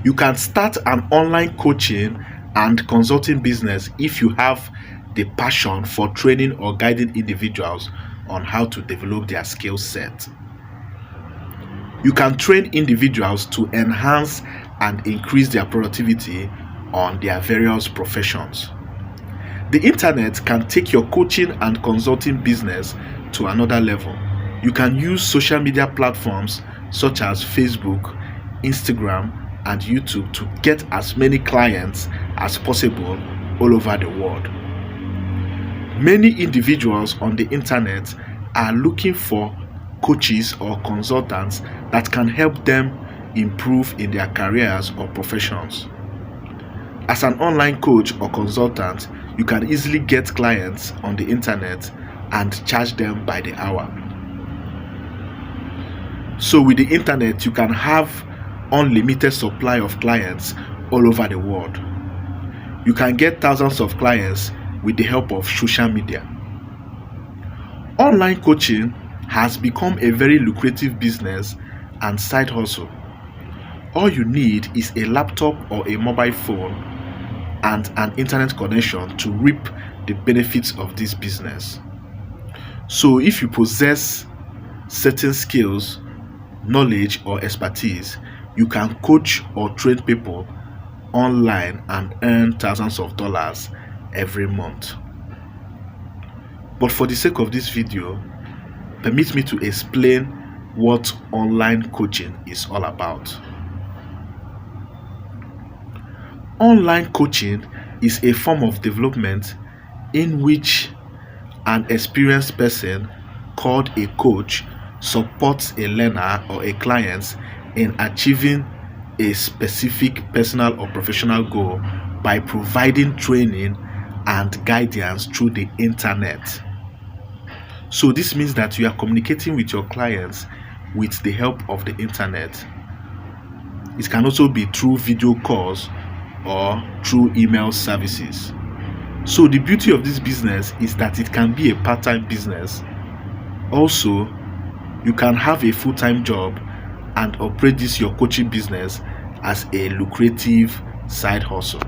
You can start an online coaching and consulting business if you have the passion for training or guiding individuals on how to develop their skill set. You can train individuals to enhance and increase their productivity on their various professions. The internet can take your coaching and consulting business to another level. You can use social media platforms such as Facebook, Instagram, and YouTube to get as many clients as possible all over the world. Many individuals on the internet are looking for coaches or consultants that can help them improve in their careers or professions. As an online coach or consultant, you can easily get clients on the internet and charge them by the hour. So with the internet, you can have unlimited supply of clients all over the world. You can get thousands of clients with the help of social media. Online coaching has become a very lucrative business and side hustle. All you need is a laptop or a mobile phone and an internet connection to reap the benefits of this business. So if you possess certain skills, knowledge, or expertise, you can coach or train people online and earn thousands of dollars every month. But for the sake of this video, permit me to explain what online coaching is all about. Online coaching is a form of development in which an experienced person called a coach supports a learner or a client in achieving a specific personal or professional goal by providing training and guidance through the internet. So this means that you are communicating with your clients with the help of the internet. It can also be through video calls or through email services. So the beauty of this business is that it can be a part-time business. Also, you can have a full-time job and operate this your coaching business as a lucrative side hustle.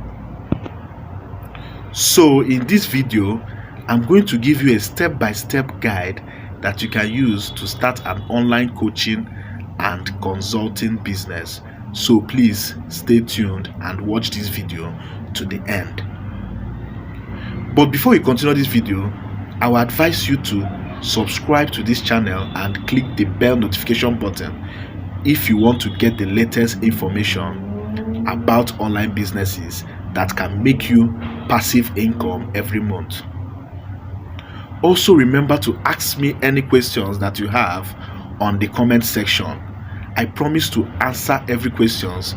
So in this video, I'm going to give you a step-by-step guide that you can use to start an online coaching and consulting business. So please stay tuned and watch this video to the end. But before you continue this video, I will advise you to subscribe to this channel and click the bell notification button if you want to get the latest information about online businesses that can make you passive income every month. Also remember to ask me any questions that you have on the comment section. I promise to answer every questions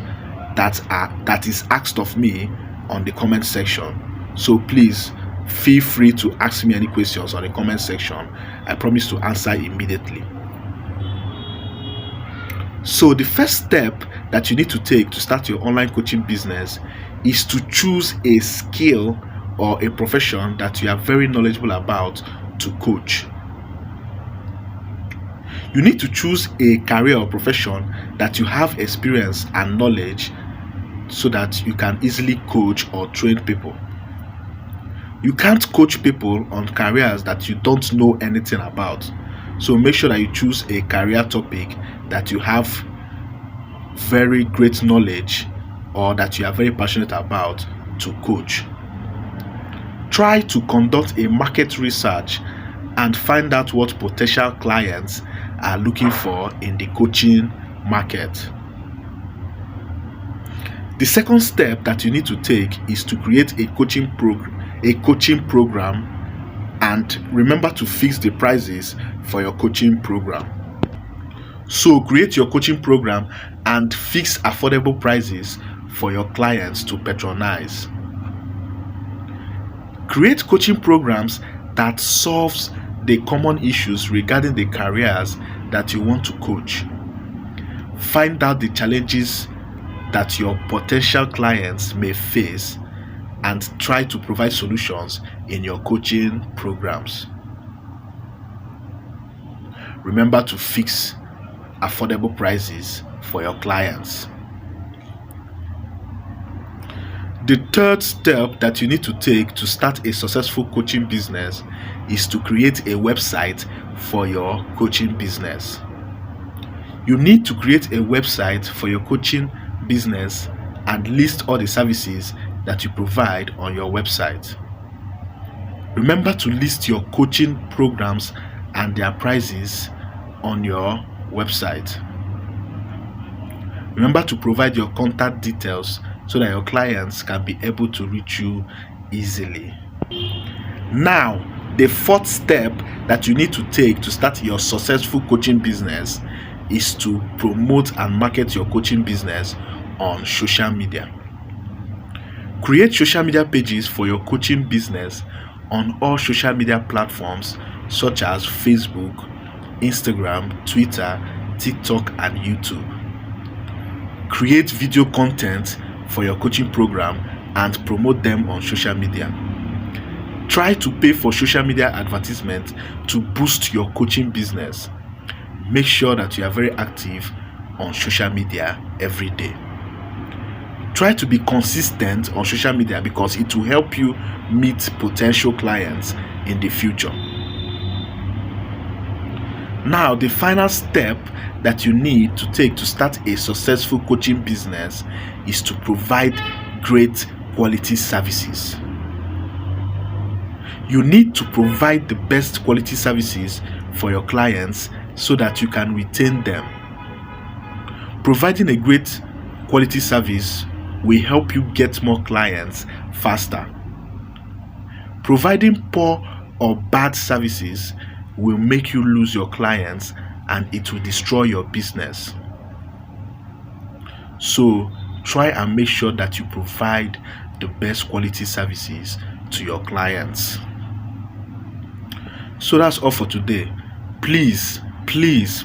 that is asked of me on the comment section. So please feel free to ask me any questions on the comment section. I promise to answer immediately. So the first step that you need to take to start your online coaching business is to choose a skill or a profession that you are very knowledgeable about to coach. You need to choose a career or profession that you have experience and knowledge so that you can easily coach or train people. You can't coach people on careers that you don't know anything about. So make sure that you choose a career topic that you have very great knowledge or that you are very passionate about to coach. Try to conduct a market research and find out what potential clients are looking for in the coaching market. The second step that you need to take is to create a coaching program, and remember to fix the prices for your coaching program. So create your coaching program and fix affordable prices for your clients to patronize. Create coaching programs that solves the common issues regarding the careers that you want to coach. Find out the challenges that your potential clients may face and try to provide solutions in your coaching programs. Remember to fix affordable prices for your clients. The third step that you need to take to start a successful coaching business is to create a website for your coaching business. You need to create a website for your coaching business and list all the services that you provide on your website. Remember to list your coaching programs and their prices on your website. Remember to provide your contact details so that your clients can be able to reach you easily. Now, the fourth step that you need to take to start your successful coaching business is to promote and market your coaching business on social media. Create social media pages for your coaching business on all social media platforms such as Facebook, Instagram, Twitter, TikTok, and YouTube. Create video content for your coaching program and promote them on social media. Try to pay for social media advertisement to boost your coaching business. Make sure that you are very active on social media every day. Try to be consistent on social media because it will help you meet potential clients in the future. Now, the final step that you need to take to start a successful coaching business is to provide great quality services. You need to provide the best quality services for your clients so that you can retain them. Providing a great quality service will help you get more clients faster. Providing poor or bad services will make you lose your clients and it will destroy your business. So try and make sure that you provide the best quality services to your clients. So that's all for today. Please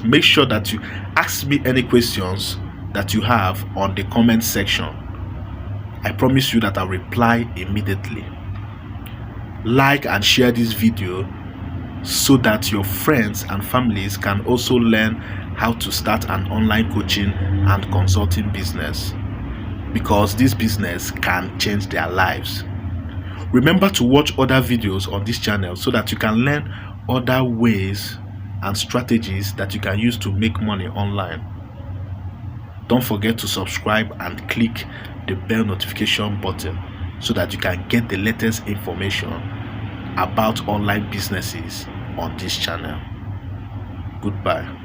make sure that you ask me any questions that you have on the comment section. I promise you that I'll reply immediately. Like and share this video so that your friends and families can also learn how to start an online coaching and consulting business, because this business can change their lives. Remember to watch other videos on this channel so that you can learn other ways and strategies that you can use to make money online. Don't forget to subscribe and click the bell notification button so that you can get the latest information about online businesses on this channel. Goodbye.